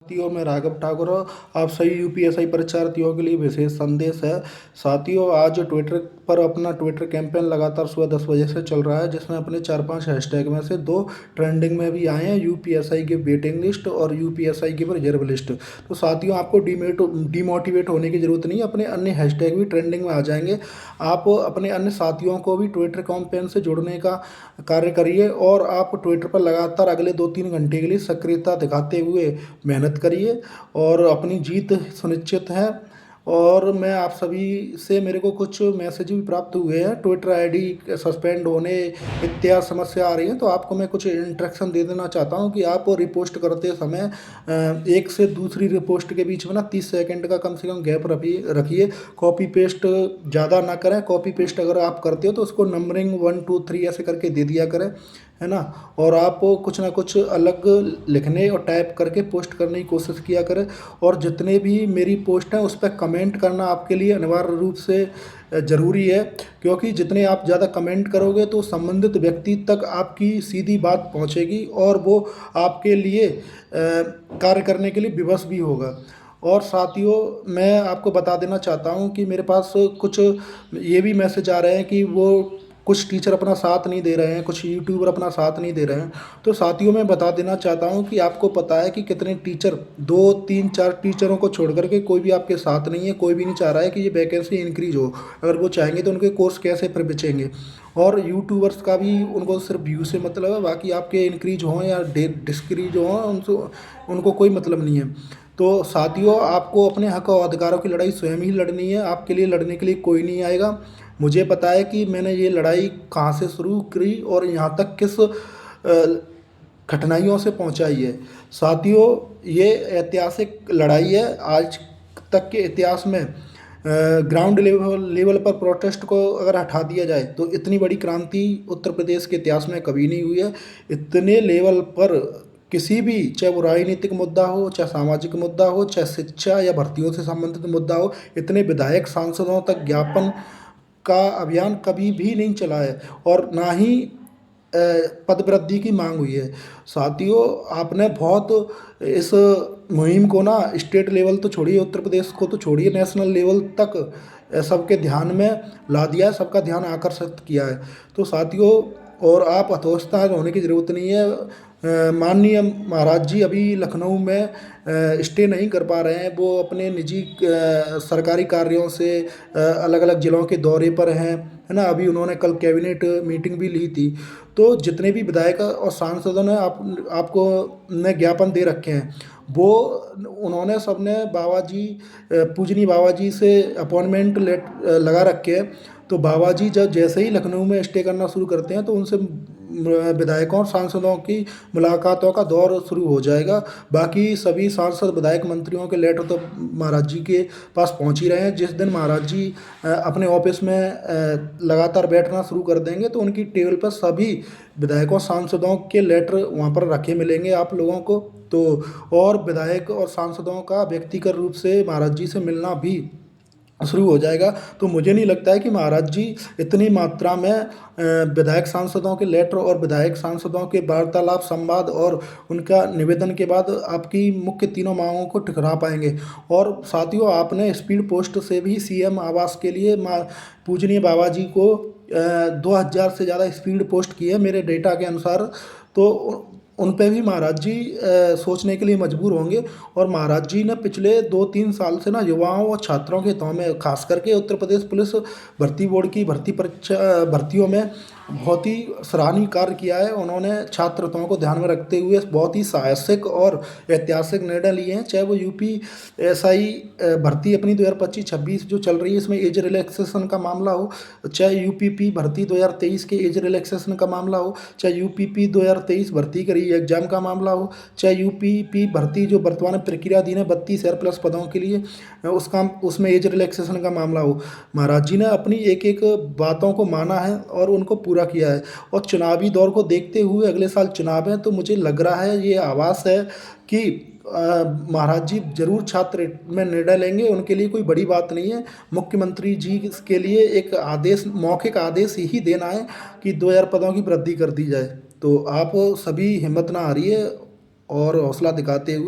साथियों, मैं राघव ठाकुर हूँ। आप सभी यूपीएसआई परीक्षार्थियों के लिए विशेष संदेश है। साथियों, आज ट्विटर पर अपना ट्विटर कैंपेन लगातार सुबह 10 बजे से चल रहा है, जिसमें अपने 4-5 हैशटैग में से 2 ट्रेंडिंग में भी आए हैं, यूपीएसआई की वेटिंग लिस्ट और यूपीएसआई की रिजर्व लिस्ट। तो साथियों, आपको डिमोटिवेट होने की जरूरत नहीं है, अपने अन्य हैशटैग भी ट्रेंडिंग में आ जाएंगे। आप अपने अन्य साथियों को भी ट्विटर कैंपेन से जुड़ने का कार्य करिए और आप ट्विटर पर लगातार अगले 2-3 घंटे के लिए सक्रियता दिखाते हुए मेहनत करिए और अपनी जीत सुनिश्चित है। और मैं आप सभी से, मेरे को कुछ मैसेज भी प्राप्त हुए हैं ट्विटर आईडी सस्पेंड होने इत्यादि समस्या आ रही है, तो आपको मैं कुछ इंस्ट्रक्शन दे देना चाहता हूं कि आप रिपोस्ट करते समय एक से दूसरी रिपोस्ट के बीच में ना 30 सेकंड का कम से कम गैप रखिए। कॉपी पेस्ट ज़्यादा ना करें। कॉपी पेस्ट अगर आप करते हो तो उसको नंबरिंग 1 2 3 ऐसे करके दे दिया करें, है ना। और आप कुछ ना कुछ अलग लिखने और टाइप करके पोस्ट करने की कोशिश किया करें। और जितने भी मेरी पोस्ट हैं उस पर कमेंट करना आपके लिए अनिवार्य रूप से ज़रूरी है, क्योंकि जितने आप ज़्यादा कमेंट करोगे तो संबंधित व्यक्ति तक आपकी सीधी बात पहुंचेगी और वो आपके लिए कार्य करने के लिए विवश भी होगा। और साथियों, मैं आपको बता देना चाहता हूं कि मेरे पास कुछ ये भी मैसेज आ रहे हैं कि वो कुछ टीचर अपना साथ नहीं दे रहे हैं, कुछ यूट्यूबर अपना साथ नहीं दे रहे हैं। तो साथियों, मैं बता देना चाहता हूं कि आपको पता है कि कितने टीचर, 2 3 4 टीचरों को छोड़ करके कोई भी आपके साथ नहीं है। कोई भी नहीं चाह रहा है कि ये वैकेंसी इंक्रीज हो। अगर वो चाहेंगे तो उनके कोर्स कैसे फिर बचेंगे। और यूट्यूबर्स का भी उनको सिर्फ व्यू से मतलब है, बाकी आपके इंक्रीज हों या डिस्क्रीज हों उनसे उनको कोई मतलब नहीं है। तो साथियों, आपको अपने हक और अधिकारों की लड़ाई स्वयं ही लड़नी है। आपके लिए लड़ने के लिए कोई नहीं आएगा। मुझे पता है कि मैंने ये लड़ाई कहाँ से शुरू की और यहाँ तक किस कठिनाइयों से पहुँचाई है। साथियों, ये ऐतिहासिक लड़ाई है। आज तक के इतिहास में ग्राउंड लेवल पर प्रोटेस्ट को अगर हटा दिया जाए तो इतनी बड़ी क्रांति उत्तर प्रदेश के इतिहास में कभी नहीं हुई है। इतने लेवल पर किसी भी, चाहे वो राजनीतिक मुद्दा हो, चाहे सामाजिक मुद्दा हो, चाहे शिक्षा या भर्तियों से संबंधित मुद्दा हो, इतने विधायक सांसदों तक ज्ञापन का अभियान कभी भी नहीं चला है और ना ही पद वृद्धि की मांग हुई है। साथियों, आपने बहुत इस मुहिम को ना स्टेट लेवल तो छोड़िए, उत्तर प्रदेश को तो छोड़िए, नेशनल लेवल तक सबके ध्यान में ला दिया है, सबका ध्यान आकर्षित किया है। तो साथियों, और आप हतोत्साहित होने की ज़रूरत नहीं है। माननीय महाराज जी अभी लखनऊ में स्टे नहीं कर पा रहे हैं। वो अपने निजी सरकारी कार्यों से अलग अलग ज़िलों के दौरे पर हैं, है ना। अभी उन्होंने कल कैबिनेट मीटिंग भी ली थी। तो जितने भी विधायक और सांसदों ने आपको ने ज्ञापन दे रखे हैं, वो उन्होंने सबने बाबा जी, पूजनी बाबा जी से अपॉइंटमेंट लगा रखे हैं। तो बाबा जी जब जैसे ही लखनऊ में स्टे करना शुरू करते हैं तो उनसे विधायकों और सांसदों की मुलाकातों का दौर शुरू हो जाएगा। बाकी सभी सांसद, विधायक, मंत्रियों के लेटर तो महाराज जी के पास पहुंच ही रहे हैं। जिस दिन महाराज जी अपने ऑफिस में लगातार बैठना शुरू कर देंगे तो उनकी टेबल पर सभी विधायकों, सांसदों के लेटर वहां पर रखे मिलेंगे आप लोगों को। तो और विधायक और सांसदों का व्यक्तिगत रूप से महाराज जी से मिलना भी शुरू हो जाएगा। तो मुझे नहीं लगता है कि महाराज जी इतनी मात्रा में विधायक सांसदों के लेटर और विधायक सांसदों के वार्तालाप, संवाद और उनका निवेदन के बाद आपकी मुख्य तीनों मांगों को ठुकरा पाएंगे। और साथियों, आपने स्पीड पोस्ट से भी सीएम आवास के लिए पूजनीय बाबा जी को 2000 से ज़्यादा स्पीड पोस्ट की है मेरे डेटा के अनुसार। तो उन पे भी महाराज जी सोचने के लिए मजबूर होंगे। और महाराज जी ने पिछले 2-3 साल से ना युवाओं और छात्रों के हितों में, खास करके उत्तर प्रदेश पुलिस भर्ती बोर्ड की भर्तियों में बहुत ही सराहनीय कार्य किया है। उन्होंने छात्र हितों को ध्यान में रखते हुए बहुत ही साहसिक और ऐतिहासिक निर्णय लिए हैं। चाहे वो यूपीएसआई भर्ती अपनी 2025-26 जो चल रही है, इसमें एज रिलैक्सेशन का मामला हो, चाहे यूपीपी भर्ती 2023 के एज रिलैक्सेशन का मामला हो, चाहे यूपीपी 2023 भर्ती का री एग्जाम का मामला हो, चाहे यूपीपी भर्ती जो वर्तमान प्रक्रियाधीन है 32 प्लस पदों के लिए, उसमें एज रिलैक्सेशन का मामला हो। महाराज जी ने अपनी एक एक बातों को माना है और उनको पूरा किया है। और चुनावी दौर को देखते हुए, अगले साल चुनाव है, तो मुझे लग रहा है, ये आभास है कि महाराज जी जरूर छात्र में निर्णय लेंगे। उनके लिए कोई बड़ी बात नहीं है। मुख्यमंत्री जी के लिए एक आदेश, मौखिक आदेश ही देना है कि 2000 पदों की वृद्धि कर दी जाए। तो आप सभी हिम्मत ना हारिए और हौसला दिखाते हुए